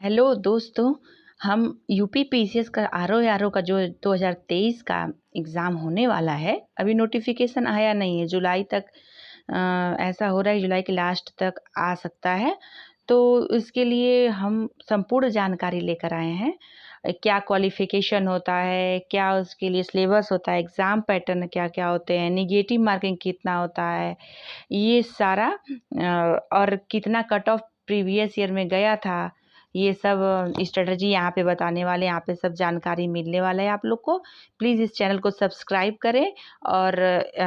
Hello दोस्तों। हम UP PCS का आरओ का जो 2023 का एग्ज़ाम होने वाला है, अभी नोटिफिकेशन आया नहीं है। जुलाई तक ऐसा हो रहा है, जुलाई के लास्ट तक आ सकता है। तो इसके लिए हम संपूर्ण जानकारी लेकर आए हैं। क्या क्वालिफिकेशन होता है, क्या उसके लिए सिलेबस होता है, एग्ज़ाम पैटर्न क्या-क्या होते हैं, नेगेटिव मार्किंग कितना होता है, ये सारा और कितना कट ऑफ प्रीवियस ईयर में गया था, ये सब स्ट्रेटजी यहाँ पे बताने वाले हैं। यहाँ पे सब जानकारी मिलने वाला है आप लोग को। प्लीज़ इस चैनल को सब्सक्राइब करें और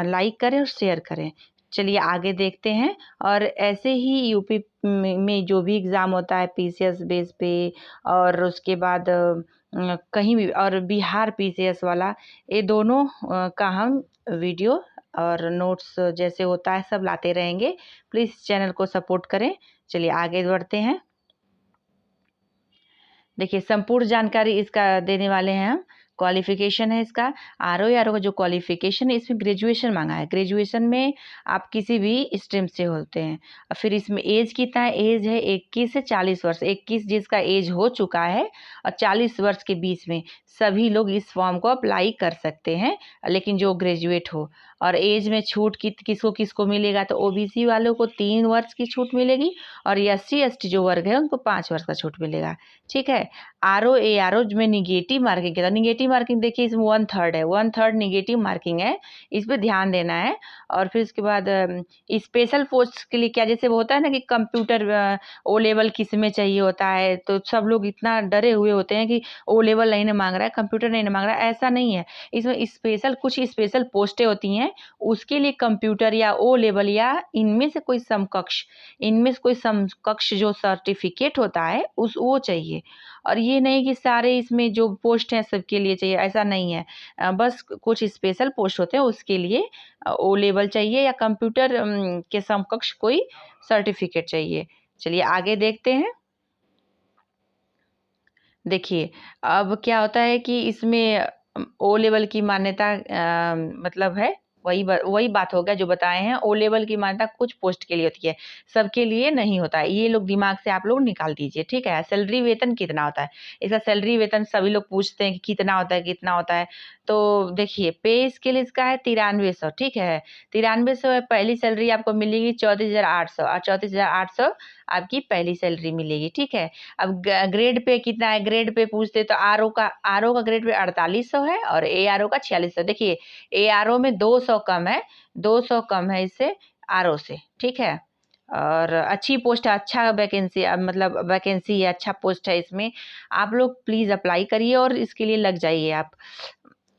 लाइक करें और शेयर करें। चलिए आगे देखते हैं। और ऐसे ही यूपी में जो भी एग्ज़ाम होता है पीसीएस बेस पे, और उसके बाद कहीं भी, और बिहार पीसीएस वाला, ये दोनों का हम वीडियो और नोट्स जैसे होता है सब लाते रहेंगे। प्लीज़ चैनल को सपोर्ट करें। चलिए आगे बढ़ते हैं। देखिए संपूर्ण जानकारी इसका देने वाले हैं हम। क्वालिफिकेशन है इसका, आरओ का जो क्वालिफिकेशन है इसमें ग्रेजुएशन मांगा है। ग्रेजुएशन में आप किसी भी स्ट्रीम से होते हैं। और फिर इसमें एज कितना है, एज है 21 से 40 वर्ष। 21 जिसका एज हो चुका है और 40 वर्ष के बीच में सभी लोग इस फॉर्म को अप्लाई कर सकते हैं, लेकिन जो ग्रेजुएट हो। और एज में छूट किसको किसको मिलेगा, तो ओबीसी वालों को 3 वर्ष की छूट मिलेगी, और एससी एसटी जो वर्ग है उनको 5 वर्ष का छूट मिलेगा। ठीक है। आरओ में निगेटिव मार्किंग क्या था, निगेटिव मार्किंग देखिए इसमें 1/3 है, 1/3 निगेटिव मार्किंग है, इस पे ध्यान देना है। और फिर उसके बाद स्पेशल पोस्ट के लिए क्या, जैसे वो होता है ना कि कंप्यूटर ओ लेवल किस में चाहिए होता है, तो सब लोग इतना डरे हुए होते हैं कि ओ लेवल नहीं ना मांग रहा है, कंप्यूटर नहीं ना मांग रहा है। ऐसा नहीं है, इसमें कुछ स्पेशल पोस्टें होती हैं, उसके लिए कंप्यूटर या ओ लेवल या इनमें से कोई समकक्ष जो सर्टिफिकेट होता है वो चाहिए। और ये नहीं कि सारे इसमें जो पोस्ट हैं सबके लिए चाहिए, ऐसा नहीं है। बस कुछ स्पेशल पोस्ट होते हैं उसके लिए ओ लेवल चाहिए या कंप्यूटर के समकक्ष कोई सर्टिफिकेट चाहिए। चलिए आगे देखते हैं। देखिए अब क्या होता है कि इसमें ओ लेवल की मान्यता मतलब है, वही बात हो गया जो बताए हैं। ओ लेवल की मान्यता कुछ पोस्ट के लिए होती है, सबके लिए नहीं होता है। ये लोग दिमाग से आप लोग निकाल दीजिए, ठीक है। सैलरी वेतन कितना होता है, इसका सैलरी वेतन सभी लोग पूछते हैं कि कितना होता है, कितना होता है। तो देखिए पे स्केल इसका है 9300, ठीक है। 9300 है। पहली सैलरी आपको मिलेगी 34,800, और 34,800 आपकी पहली सैलरी मिलेगी, ठीक है। अब ग्रेड पे कितना है, ग्रेड पे पूछते तो आरओ का ग्रेड पे 4800 है, और एआरओ का 4600। देखिए एआरओ में 200 कम है, 200 कम है इससे आरओ से, ठीक है। और अच्छी पोस्ट है, अच्छा वैकेंसी, मतलब वैकेंसी है, अच्छा पोस्ट है इसमें। आप लोग प्लीज़ अप्लाई करिए और इसके लिए लग जाइए आप।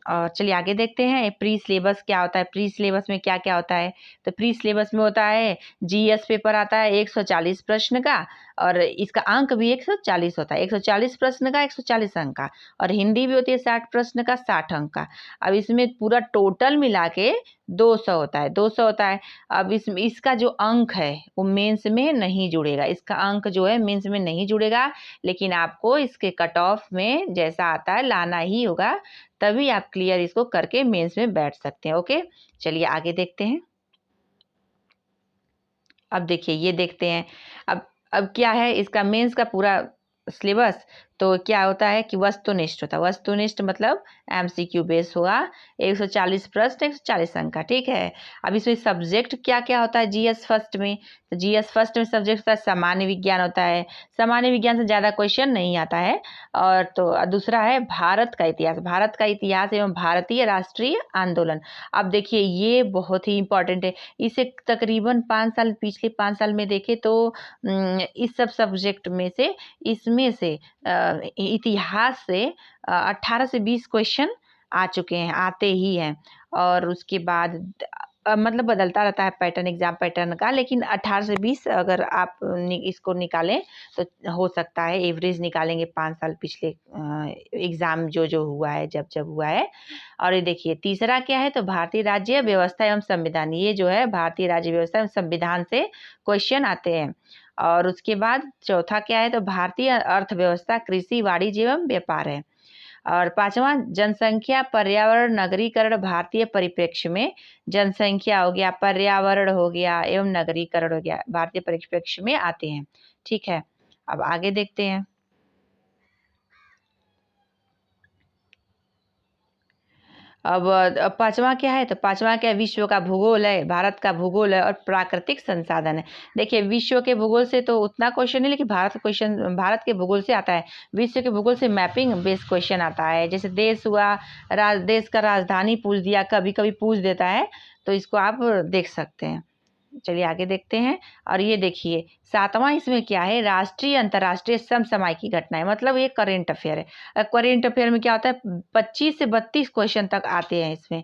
और चलिए आगे देखते हैं प्री सिलेबस क्या होता है। प्री सिलेबस में क्या क्या होता है, तो प्री सिलेबस में होता है जीएस पेपर आता है 140 प्रश्न का, और इसका अंक भी 140 होता है। 140 प्रश्न का 140 अंक का, और हिंदी भी होती है 60 प्रश्न का 60 अंक का। अब इसमें पूरा टोटल मिला के 200 होता है, 200 होता है। अब इसका जो अंक है वो मेंस में नहीं जुड़ेगा, इसका अंक जो है मेंस में नहीं जुड़ेगा, लेकिन आपको इसके कट ऑफ में जैसा आता है लाना ही होगा, तभी आप क्लियर इसको करके मेंस में बैठ सकते हैं। ओके, चलिए आगे देखते हैं। अब देखिए ये देखते हैं। अब क्या है इसका मेंस का पूरा सिलेबस। तो क्या होता है कि वस्तुनिष्ठ होता है। वस्तुनिष्ठ मतलब एमसीक्यू बेस होगा, 140 प्रश्न 140 अंक का, ठीक है। अब इसमें सब्जेक्ट क्या क्या होता है जीएस फर्स्ट में, तो जीएस फर्स्ट में सब्जेक्ट होता है सामान्य विज्ञान होता है। सामान्य विज्ञान से ज़्यादा क्वेश्चन नहीं आता है। और तो दूसरा है भारत का इतिहास, भारत का इतिहास एवं भारतीय राष्ट्रीय आंदोलन। अब देखिए ये बहुत ही इंपॉर्टेंट है, इसे तकरीबन 5 साल, पिछले 5 साल में देखें तो इस सब सब्जेक्ट में से, इसमें से इतिहास से 18 से 20 क्वेश्चन आ चुके हैं, आते ही हैं। और उसके बाद मतलब बदलता रहता है पैटर्न, एग्जाम पैटर्न का, लेकिन 18 से 20 अगर आप इसको निकालें तो हो सकता है, एवरेज निकालेंगे 5 साल पिछले एग्जाम जो जो हुआ है, जब जब हुआ है। और ये देखिए तीसरा क्या है, तो भारतीय राज्य व्यवस्था एवं संविधान, ये जो है भारतीय राज्य व्यवस्था एवं संविधान से क्वेश्चन आते हैं। और उसके बाद चौथा क्या है, तो भारतीय अर्थव्यवस्था, कृषि, वाणिज्य एवं व्यापार है। और पांचवा जनसंख्या, पर्यावरण, नगरीकरण भारतीय परिप्रेक्ष्य में, जनसंख्या हो गया, पर्यावरण हो गया एवं नगरीकरण हो गया, भारतीय परिप्रेक्ष्य में आते हैं, ठीक है। अब आगे देखते हैं। अब पाँचवा क्या है, तो पाँचवा क्या है, विश्व का भूगोल है, भारत का भूगोल है और प्राकृतिक संसाधन है। देखिए विश्व के भूगोल से तो उतना क्वेश्चन नहीं, लेकिन भारत के भूगोल से आता है। विश्व के भूगोल से मैपिंग बेस्ड क्वेश्चन आता है। जैसे देश हुआ, देश का राजधानी पूछ दिया, कभी कभी पूछ देता है, तो इसको आप देख सकते हैं। चलिए आगे देखते हैं। और ये देखिए सातवां इसमें क्या है, राष्ट्रीय अंतर्राष्ट्रीय समसामयिक घटनाएं, मतलब ये करेंट अफेयर है। करेंट अफेयर में क्या होता है, 25 से 32 क्वेश्चन तक आते हैं इसमें।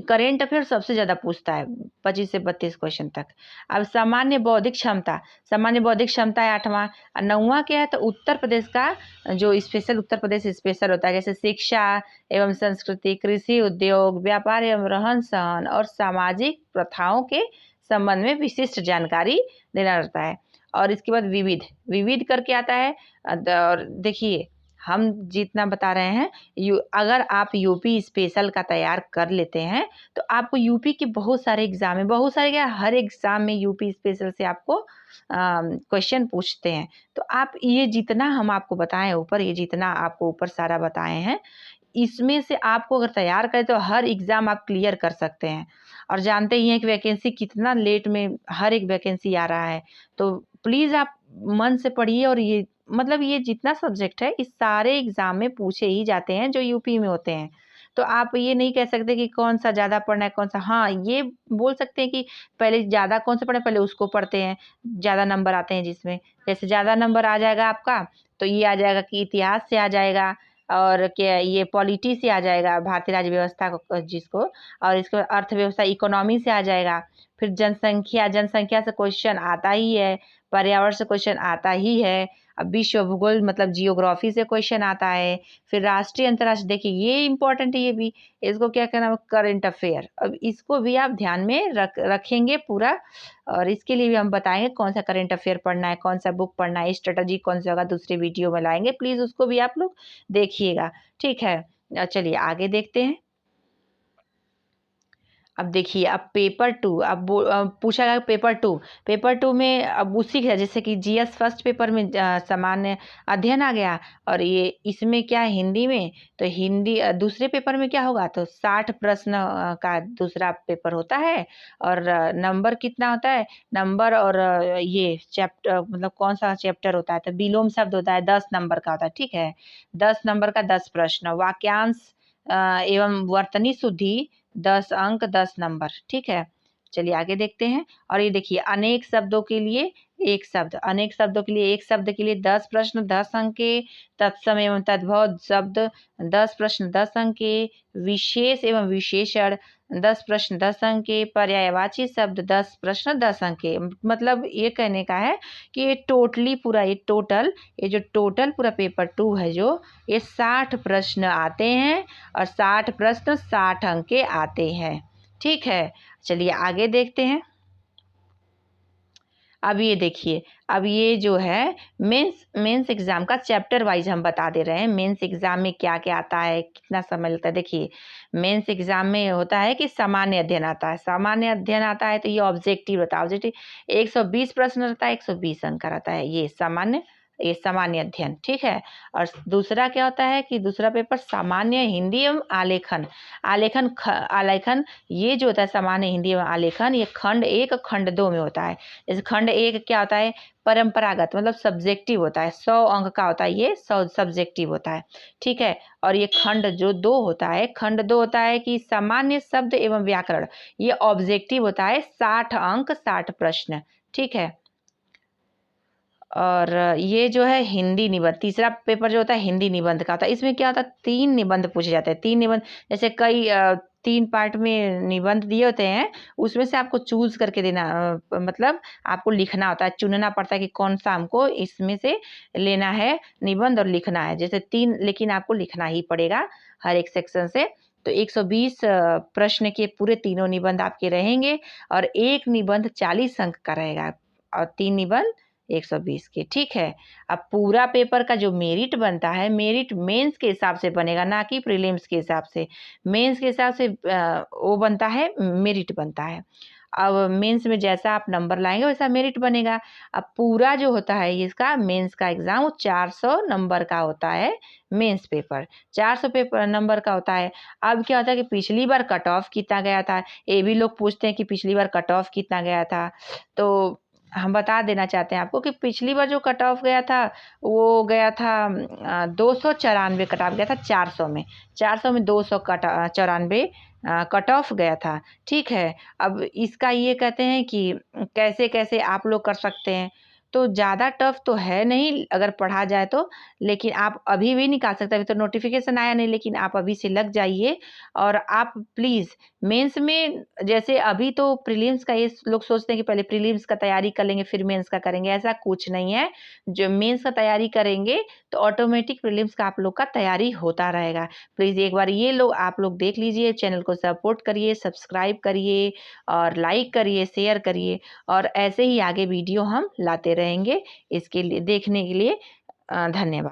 करेंट अफेयर सबसे ज़्यादा पूछता है, 25 से 32 क्वेश्चन तक। अब सामान्य बौद्धिक क्षमता, सामान्य बौद्धिक क्षमता है 8वां। और 9वां क्या है, तो उत्तर प्रदेश का जो स्पेशल, उत्तर प्रदेश स्पेशल होता है, जैसे शिक्षा एवं संस्कृति, कृषि, उद्योग, व्यापार एवं रहन सहन और सामाजिक प्रथाओं के संबंध में विशिष्ट जानकारी देना रहता है। और इसके बाद विविध, विविध करके आता है। और देखिए हम जितना बता रहे हैं, अगर आप यूपी स्पेशल का तैयार कर लेते हैं तो आपको यूपी के बहुत सारे एग्जाम में, बहुत सारे क्या, हर एग्जाम में यूपी स्पेशल से आपको क्वेश्चन पूछते हैं। तो आप ये जितना हम आपको बताएं ऊपर, ये जितना आपको ऊपर सारा बताए हैं, इसमें से आपको अगर तैयार करें तो हर एग्ज़ाम आप क्लियर कर सकते हैं। और जानते ही हैं कि वैकेंसी कितना लेट में हर एक वैकेंसी आ रहा है। तो प्लीज़ आप मन से पढ़िए। और ये मतलब ये जितना सब्जेक्ट है, इस सारे एग्ज़ाम में पूछे ही जाते हैं जो यूपी में होते हैं। तो आप ये नहीं कह सकते कि कौन-सा ज़्यादा पढ़ना है, कौन-सा, हाँ, ये बोल सकते हैं कि पहले ज़्यादा कौन सा पढ़ें, पहले उसको पढ़ते हैं, ज़्यादा नंबर आते हैं जिसमें। जैसे ज़्यादा नंबर आ जाएगा आपका, तो ये आ जाएगा कि इतिहास से आ जाएगा, और क्या ये पॉलिटी से आ जाएगा, भारतीय राज्य व्यवस्था को जिसको, और इसके बाद अर्थव्यवस्था इकोनॉमी से आ जाएगा। फिर जनसंख्या, जनसंख्या से क्वेश्चन आता ही है, पर्यावरण से क्वेश्चन आता ही है। अब विश्व भूगोल मतलब जियोग्राफी से क्वेश्चन आता है। फिर राष्ट्रीय अंतर्राष्ट्रीय, देखिए ये इंपॉर्टेंट है, ये भी, इसको क्या कहना है, करंट अफेयर। अब इसको भी आप ध्यान में रखेंगे पूरा। और इसके लिए भी हम बताएंगे कौन सा करंट अफेयर पढ़ना है, कौन सा बुक पढ़ना है, स्ट्रेटजी कौन सा होगा, दूसरे वीडियो में लाएंगे, प्लीज़ उसको भी आप लोग देखिएगा। ठीक है, चलिए आगे देखते हैं। अब देखिए, अब पेपर 2, अब पूछा गया पेपर 2, पेपर 2 में अब उसी के जैसे कि जीएस फर्स्ट पेपर में सामान्य अध्ययन आ गया, और ये इसमें क्या है, हिंदी में, तो हिंदी दूसरे पेपर में क्या होगा, तो 60 प्रश्न का दूसरा पेपर होता है। और नंबर कितना होता है, नंबर, और ये चैप्टर मतलब कौन सा चैप्टर होता है, तो विलोम शब्द होता है, 10 नंबर का होता है। ठीक है, 10 नंबर का 10 प्रश्न, वाक्यांश एवं वर्तनी शुद्धि 10 अंक 10 नंबर। ठीक है, चलिए आगे देखते हैं। और ये देखिए अनेक शब्दों के लिए एक शब्द, अनेक शब्दों के लिए एक शब्द के लिए 10 प्रश्न 10 अंक के, तत्सम एवं तद्भव शब्द 10 प्रश्न 10 अंक के, विशेष एवं विशेषण 10 प्रश्न 10 अंक के, पर्यायवाची शब्द 10 प्रश्न 10 अंक के। मतलब ये कहने का है कि ये टोटली पूरा, ये जो टोटल पूरा पेपर 2 है, जो ये 60 प्रश्न आते हैं, और 60 प्रश्न 60 अंक के आते हैं। ठीक है, चलिए आगे देखते हैं। अब ये देखिए, अब ये जो है मेंस एग्जाम का चैप्टर वाइज हम बता दे रहे हैं, मेंस एग्जाम में क्या क्या आता है, कितना समय लगता है। देखिए मेंस एग्जाम में होता है कि सामान्य अध्ययन आता है, सामान्य अध्ययन आता है, तो ये ऑब्जेक्टिव रहता है, ऑब्जेक्टिव 120 प्रश्न रहता है, 120 अंक का रहता है, ये सामान्य अध्ययन। ठीक है, और दूसरा क्या होता है कि दूसरा पेपर सामान्य हिंदी एवं आलेखन, आलेखन ये जो होता है सामान्य हिंदी एवं आलेखन, ये खंड 1 खंड 2 में होता है। जैसे खंड 1 क्या होता है, परंपरागत मतलब सब्जेक्टिव होता है, 100 अंक का होता है, ये 100 सब्जेक्टिव होता है। ठीक है, और ये खंड जो 2 होता है, खंड 2 होता है कि सामान्य शब्द एवं व्याकरण, ये ऑब्जेक्टिव होता है, 60 अंक 60 प्रश्न। ठीक है, और ये जो है हिंदी निबंध, तीसरा पेपर जो होता है हिंदी निबंध का होता है। इसमें क्या होता है, 3 निबंध पूछे जाते हैं, 3 निबंध, जैसे कई 3 पार्ट में निबंध दिए होते हैं, उसमें से आपको चूज करके देना, मतलब आपको लिखना होता है, चुनना पड़ता है कि कौन सा हमको इसमें से लेना है निबंध और लिखना है। जैसे 3, लेकिन आपको लिखना ही पड़ेगा हर एक सेक्शन से। तो 120 प्रश्न के पूरे तीनों निबंध आपके रहेंगे, और एक निबंध 40 अंक का रहेगा, और 3 निबंध 120 के। ठीक है, अब पूरा पेपर का जो मेरिट बनता है, मेरिट मेंस के हिसाब से बनेगा, ना कि प्रीलिम्स के हिसाब से। मेंस के हिसाब से वो बनता है, मेरिट बनता है। अब मेंस में जैसा आप नंबर लाएंगे वैसा मेरिट बनेगा। अब पूरा जो होता है इसका मेंस का एग्जाम वो 400 नंबर का होता है। मेंस पेपर 400 पेपर नंबर का होता है। अब क्या होता है कि पिछली बार कट ऑफ कितना गया था, ये भी लोग पूछते हैं कि पिछली बार कट ऑफ कितना गया था। तो हम बता देना चाहते हैं आपको कि पिछली बार जो कट ऑफ गया था वो गया था 294 कट ऑफ गया था 400 में। 400 में 294 कट ऑफ गया था। ठीक है, अब इसका ये कहते हैं कि कैसे कैसे आप लोग कर सकते हैं। तो ज़्यादा टफ तो है नहीं अगर पढ़ा जाए तो, लेकिन आप अभी भी निकाल सकते हैं। अभी तो नोटिफिकेशन आया नहीं, लेकिन आप अभी से लग जाइए। और आप प्लीज़ मेंस में, जैसे अभी तो प्रीलिम्स का ये लोग सोचते हैं कि पहले प्रीलिम्स का तैयारी कर लेंगे फिर मेंस का करेंगे, ऐसा कुछ नहीं है। जो मेंस का तैयारी करेंगे तो ऑटोमेटिक प्रीलिम्स का आप लोग का तैयारी होता रहेगा। प्लीज़ एक बार ये लोग आप लोग देख लीजिए, चैनल को सपोर्ट करिए, सब्सक्राइब करिए और लाइक करिए, शेयर करिए, और ऐसे ही आगे वीडियो हम लाते रहेंगे। इसके लिए देखने के लिए धन्यवाद।